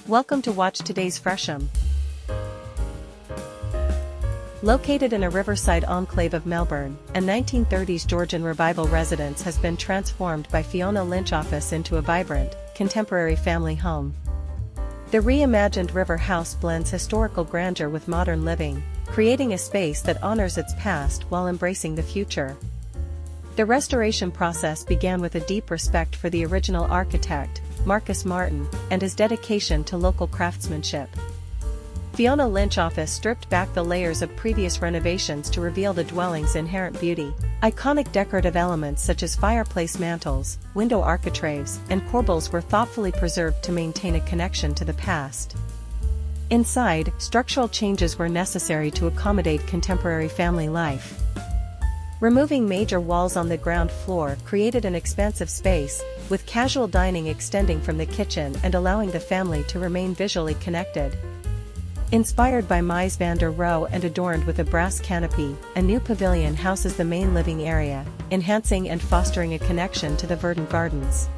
Welcome to watch today's Fresham. Located in a riverside enclave of Melbourne, a 1930s Georgian revival residence has been transformed by Fiona Lynch Office into a vibrant, contemporary family home. The reimagined river house blends historical grandeur with modern living, creating a space that honors its past while embracing the future. The restoration process began with a deep respect for the original architect, Marcus Martin, and his dedication to local craftsmanship. Fiona Lynch Office stripped back the layers of previous renovations to reveal the dwelling's inherent beauty. Iconic decorative elements such as fireplace mantels, window architraves, and corbels were thoughtfully preserved to maintain a connection to the past. Inside, structural changes were necessary to accommodate contemporary family life. Removing major walls on the ground floor created an expansive space, with casual dining extending from the kitchen and allowing the family to remain visually connected. Inspired by Mies van der Rohe and adorned with a brass canopy, a new pavilion houses the main living area, enhancing and fostering a connection to the verdant gardens.